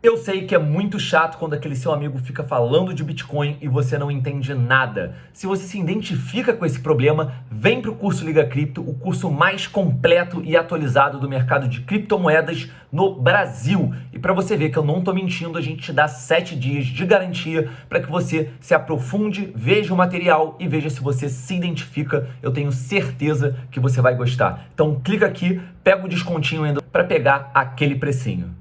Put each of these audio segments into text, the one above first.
Eu sei que é muito chato quando aquele seu amigo fica falando de Bitcoin e você não entende nada. Se você se identifica com esse problema, vem para o curso Liga Cripto, o curso mais completo e atualizado do mercado de criptomoedas no Brasil. E para você ver que eu não estou mentindo, a gente te dá 7 dias de garantia para que você se aprofunde, veja o material e veja se você se identifica. Eu tenho certeza que você vai gostar. Então clica aqui, pega o descontinho ainda para pegar aquele precinho.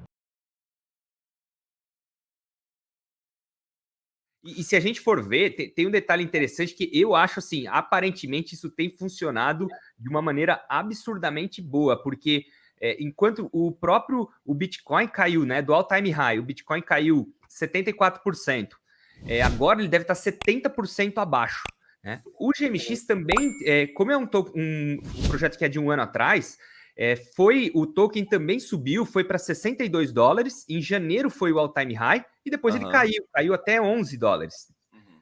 E se a gente for ver, tem um detalhe interessante que eu acho assim, aparentemente isso tem funcionado de uma maneira absurdamente boa, porque enquanto o Bitcoin caiu, né, do all-time high, o Bitcoin caiu 74%, agora ele deve estar 70% abaixo. Né? O GMX também, como é um projeto que é de um ano atrás, o token também subiu, foi para $62. Em janeiro foi o all-time high e depois ele caiu até $11.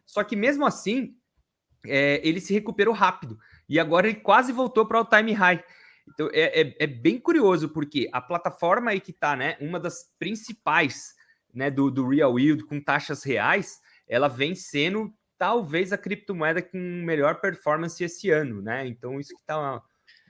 Só que mesmo assim, ele se recuperou rápido e agora ele quase voltou para o all-time high. Então é bem curioso porque a plataforma aí que está, né, uma das principais, né, do Real Yield com taxas reais, ela vem sendo talvez a criptomoeda com melhor performance esse ano, né? Então isso que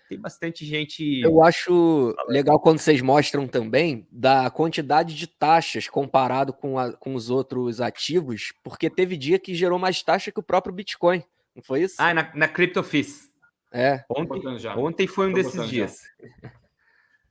tem bastante gente. Eu acho legal quando vocês mostram também da quantidade de taxas comparado com os outros ativos, porque teve dia que gerou mais taxa que o próprio Bitcoin, não foi isso? Na CryptoFees. É. Ontem foi um desses dias.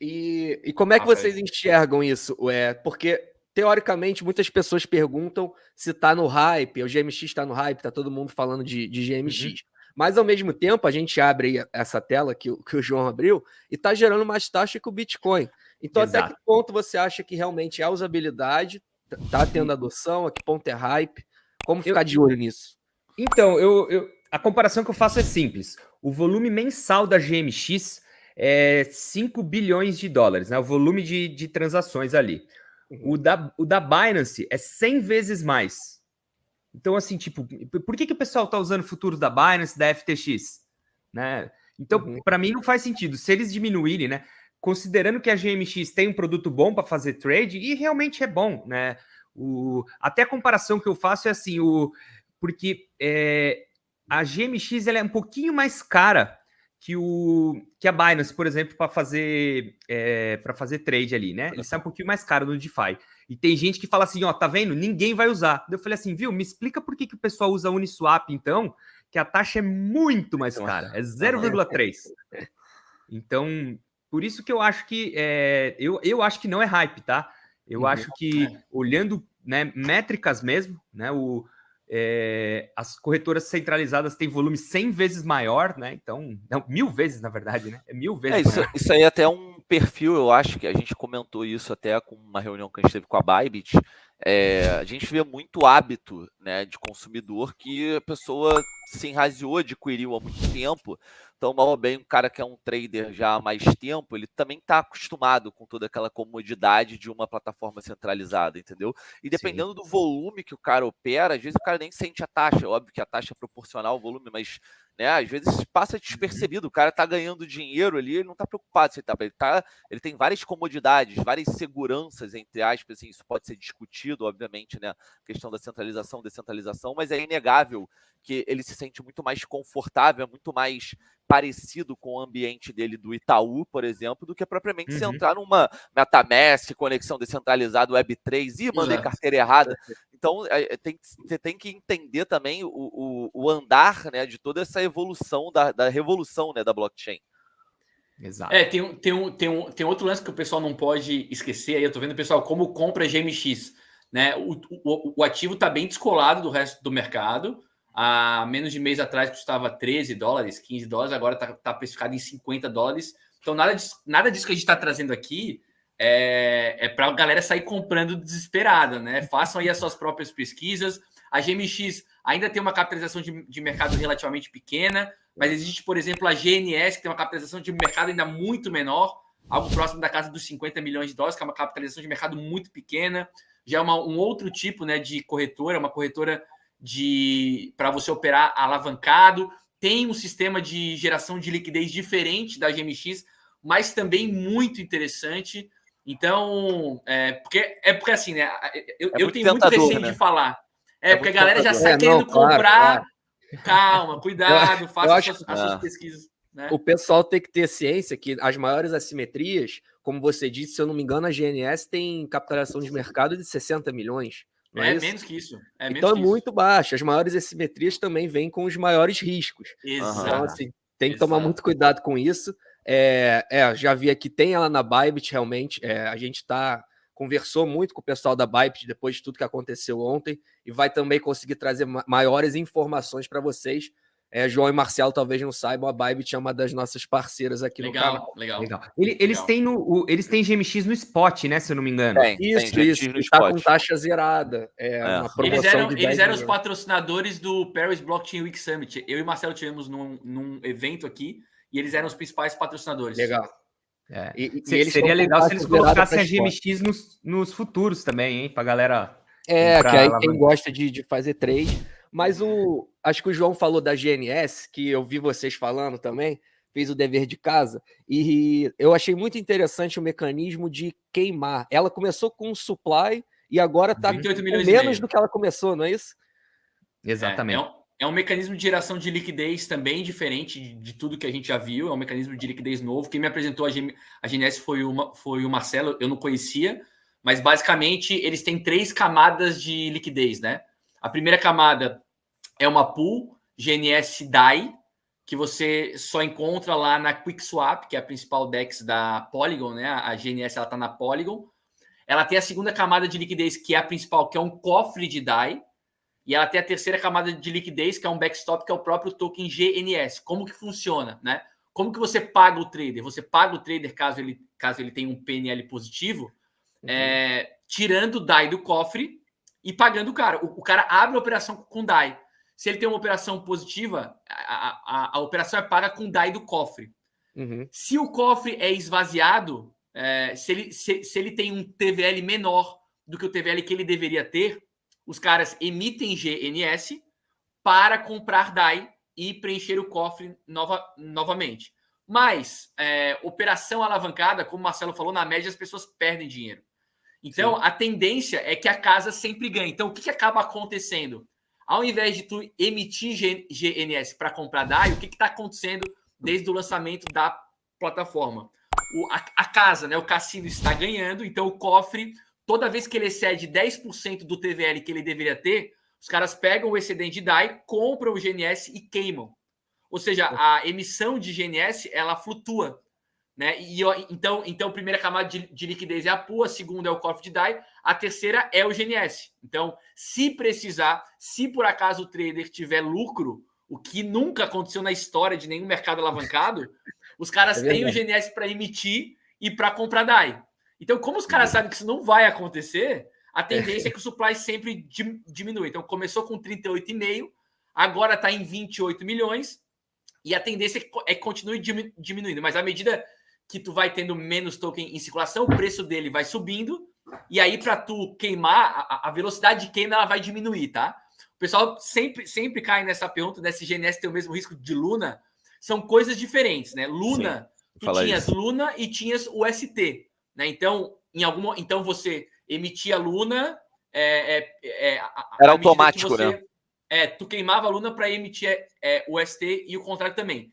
E como é que vocês enxergam isso? Porque, teoricamente, muitas pessoas perguntam se tá no hype, o GMX tá no hype, tá todo mundo falando de GMX. Mas, ao mesmo tempo, a gente abre essa tela que o João abriu e tá gerando mais taxa que o Bitcoin. Então, Exato. até que ponto você acha que realmente é usabilidade, tá tendo adoção, a que ponto é hype? Como ficar de olho nisso? Então, a comparação que eu faço é simples. O volume mensal da GMX é 5 bilhões de dólares, né? O volume de transações ali. O da Binance é 100 vezes mais. Então, assim, tipo, por que o pessoal tá usando futuros da Binance, da FTX? Né? Então, para mim, não faz sentido. Se eles diminuírem, né? Considerando que a GMX tem um produto bom para fazer trade, e realmente é bom, né? Até a comparação que eu faço é assim, porque a GMX ela é um pouquinho mais cara que a Binance, por exemplo, para fazer trade ali, né? Ele sai um pouquinho mais caro no DeFi. E tem gente que fala assim, ó, tá vendo? Ninguém vai usar. Eu falei assim, viu? Me explica por que o pessoal usa Uniswap, então, que a taxa é muito mais cara, é 0,3. Então, por isso que eu acho que eu acho que não é hype, tá? Eu acho que olhando, né, métricas mesmo, né, as corretoras centralizadas têm volume 100 vezes maior, né? Então, não, 1000 vezes, na verdade, né? É 1000 vezes maior. Isso aí é até um perfil, eu acho que a gente comentou isso até com uma reunião que a gente teve com a Bybit. A gente vê muito hábito, né, de consumidor que a pessoa se enraizou, adquiriu há muito tempo. Então, mal ou bem, um cara que é um trader já há mais tempo, ele também está acostumado com toda aquela comodidade de uma plataforma centralizada, entendeu? E dependendo do volume que o cara opera, às vezes o cara nem sente a taxa. Óbvio que a taxa é proporcional ao volume, mas né, às vezes passa despercebido. O cara tá ganhando dinheiro ali, ele não tá preocupado se ele tem várias comodidades, várias seguranças, entre aspas, assim, isso pode ser discutido, obviamente, né, a questão da centralização, descentralização, mas é inegável que ele se sente muito mais confortável, é muito mais parecido com o ambiente dele do Itaú, por exemplo, do que propriamente se entrar numa MetaMask, conexão descentralizada, Web3, e mandei carteira errada. Então, você tem que entender também o andar, né, de toda essa evolução, da revolução, né, da blockchain. Exato. Tem outro lance que o pessoal não pode esquecer. Aí eu tô vendo, pessoal, como compra GMX. Né? O ativo está bem descolado do resto do mercado. Há menos de mês atrás custava $13, $15, agora está precificado em $50. Então, nada disso que a gente está trazendo aqui para a galera sair comprando desesperada, né? Façam aí as suas próprias pesquisas. A GMX ainda tem uma capitalização de mercado relativamente pequena, mas existe, por exemplo, a GNS, que tem uma capitalização de mercado ainda muito menor, algo próximo da casa dos $50 milhões, que é uma capitalização de mercado muito pequena. Já é um outro tipo, né, de corretora, uma corretora para você operar alavancado. Tem um sistema de geração de liquidez diferente da GMX, mas também muito interessante. Então, porque assim, né? Eu tenho muito tentador, receio né? de falar. Porque a muito galera já tentador. sai querendo comprar. Claro. Calma, cuidado, faça acho as suas pesquisas. Né? O pessoal tem que ter ciência que as maiores assimetrias, como você disse, se eu não me engano, a GNS tem capitalização de mercado de 60 milhões. Não é isso? Menos que isso. Então é muito baixo. As maiores assimetrias também vêm com os maiores riscos. Exato. Então, assim, tem que tomar muito cuidado com isso. Já vi aqui, tem ela na Bybit, realmente. A gente conversou muito com o pessoal da Bybit depois de tudo que aconteceu ontem e vai também conseguir trazer maiores informações para vocês. João e Marcelo talvez não saibam, a Bybit é uma das nossas parceiras aqui no canal. Legal. Eles têm GMX no spot, né? Se eu não me engano. Isso. Está com taxa zerada. Uma promoção eles eram os patrocinadores do Paris Blockchain Week Summit. Eu e Marcelo tivemos num evento aqui e eles eram os principais patrocinadores. Legal. Seria legal se eles colocassem a GMX nos futuros também, hein? Pra galera. Que aí quem gosta de fazer trade. Mas acho que o João falou da GNS, que eu vi vocês falando também, fez o dever de casa, e eu achei muito interessante o mecanismo de queimar. Ela começou com supply e agora está com menos do que ela começou, não é isso? Exatamente. É um mecanismo de geração de liquidez também diferente de tudo que a gente já viu, é um mecanismo de liquidez novo. Quem me apresentou a GNS foi o Marcelo, eu não conhecia, mas basicamente eles têm 3 camadas de liquidez, né? A primeira camada é uma pool GNS DAI, que você só encontra lá na QuickSwap, que é a principal DEX da Polygon, né? A GNS ela está na Polygon. Ela tem a segunda camada de liquidez, que é a principal, que é um cofre de DAI. E ela tem a terceira camada de liquidez, que é um backstop, que é o próprio token GNS. Como que funciona, né? Como que você paga o trader? Você paga o trader caso ele tenha um PNL positivo, tirando o DAI do cofre e pagando o cara. O cara abre a operação com DAI. Se ele tem uma operação positiva, a operação é paga com DAI do cofre. Se o cofre é esvaziado, se ele tem um TVL menor do que o TVL que ele deveria ter, os caras emitem GNS para comprar DAI e preencher o cofre novamente. Mas, operação alavancada, como o Marcelo falou, na média as pessoas perdem dinheiro. Então, a tendência é que a casa sempre ganhe. Então, o que acaba acontecendo? Ao invés de tu emitir GNS para comprar DAI, o que está acontecendo desde o lançamento da plataforma? A casa, né, o cassino está ganhando, então o cofre, toda vez que ele excede 10% do TVL que ele deveria ter, os caras pegam o excedente de DAI, compram o GNS e queimam. Ou seja, a emissão de GNS, ela flutua. Né? Então, a primeira camada de liquidez é a pool, a segunda é o cofre de DAI, a terceira é o GNS. Então, se precisar, se por acaso o trader tiver lucro, o que nunca aconteceu na história de nenhum mercado alavancado, os caras têm o GNS para emitir e para comprar DAI. Então, como os caras sabem que isso não vai acontecer, a tendência é que o supply sempre diminui. Então, começou com 38,5, agora está em 28 milhões, e a tendência é que continue diminuindo. Mas à medida que tu vai tendo menos token em circulação, o preço dele vai subindo, e aí para tu queimar, a velocidade de queima ela vai diminuir, tá? O pessoal sempre cai nessa pergunta, né, se GNS tem o mesmo risco de Luna. São coisas diferentes, né? Luna, tu tinhas isso. Luna e tinhas o ST, né? Então, então você emitia Luna... era automático, né? Tu queimava a Luna para emitir o ST e o contrário também.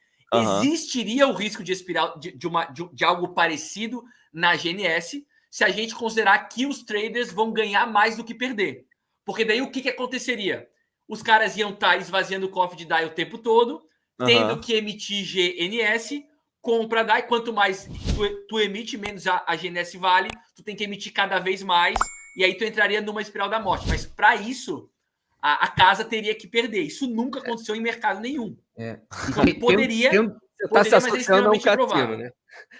Existiria o risco de espiral de algo parecido na GNS se a gente considerar que os traders vão ganhar mais do que perder. Porque daí o que aconteceria? Os caras iam estar esvaziando o cofre de DAI o tempo todo, tendo que emitir GNS, compra DAI. Quanto mais tu emite, menos a GNS vale, tu tem que emitir cada vez mais, e aí tu entraria numa espiral da morte. Mas para isso, a casa teria que perder. Isso nunca aconteceu em mercado nenhum. Então, poderia... Você está se associando ao cassino, né?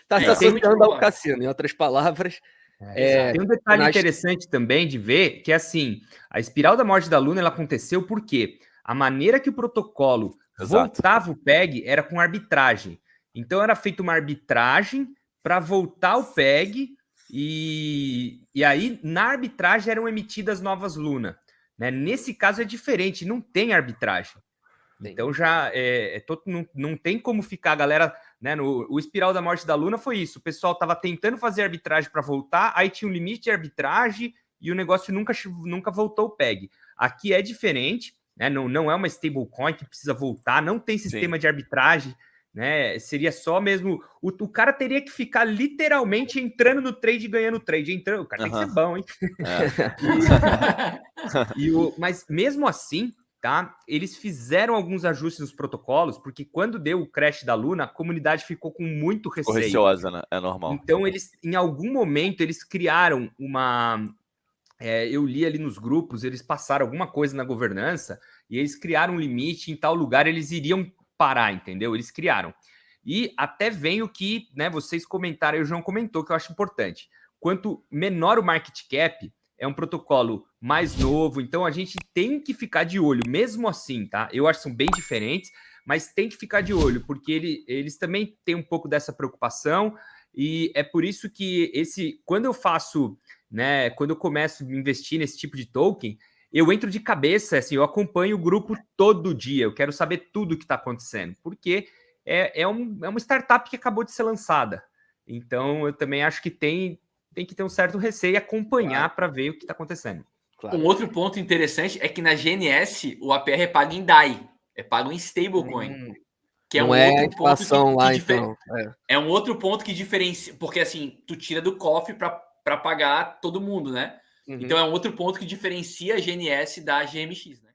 Está se associando ao cassino, em outras palavras. Tem um detalhe interessante também de ver, que assim, a espiral da morte da Luna ela aconteceu porque a maneira que o protocolo voltava o PEG era com arbitragem. Então era feita uma arbitragem para voltar o PEG e aí na arbitragem eram emitidas novas Luna. Né? Nesse caso é diferente, não tem arbitragem. Então já não tem como ficar, a galera, né? O espiral da morte da Luna foi isso. O pessoal estava tentando fazer arbitragem para voltar, aí tinha um limite de arbitragem e o negócio nunca voltou o PEG. Aqui é diferente, né? Não é uma stablecoin que precisa voltar, não tem sistema de arbitragem, né? Seria só mesmo. O cara teria que ficar literalmente entrando no trade e ganhando trade. O cara tem que ser bom, hein? Mas mesmo assim. Tá? Eles fizeram alguns ajustes nos protocolos, porque quando deu o crash da Luna, a comunidade ficou com muito receio. Receosa, né? É normal. Então, eles, em algum momento, eles criaram uma... eu li ali nos grupos, eles passaram alguma coisa na governança e eles criaram um limite, em tal lugar eles iriam parar, entendeu? Eles criaram. E até vem o que, né, vocês comentaram, e o João comentou, que eu acho importante. Quanto menor o market cap, é um protocolo mais novo, então a gente tem que ficar de olho, mesmo assim, tá? Eu acho que são bem diferentes, mas tem que ficar de olho, porque eles também têm um pouco dessa preocupação, e é por isso que quando eu faço, né, quando eu começo a investir nesse tipo de token, eu entro de cabeça, assim, eu acompanho o grupo todo dia, eu quero saber tudo o que está acontecendo, porque é uma startup que acabou de ser lançada. Então, eu também acho que tem que ter um certo receio e acompanhar para ver o que está acontecendo. Claro. Um outro ponto interessante é que na GNS o APR é pago em DAI, é pago em stablecoin. Que não é outro ponto lá, então. É um outro ponto que diferencia, porque assim, tu tira do cofre para pagar todo mundo, né? Então é um outro ponto que diferencia a GNS da GMX, né?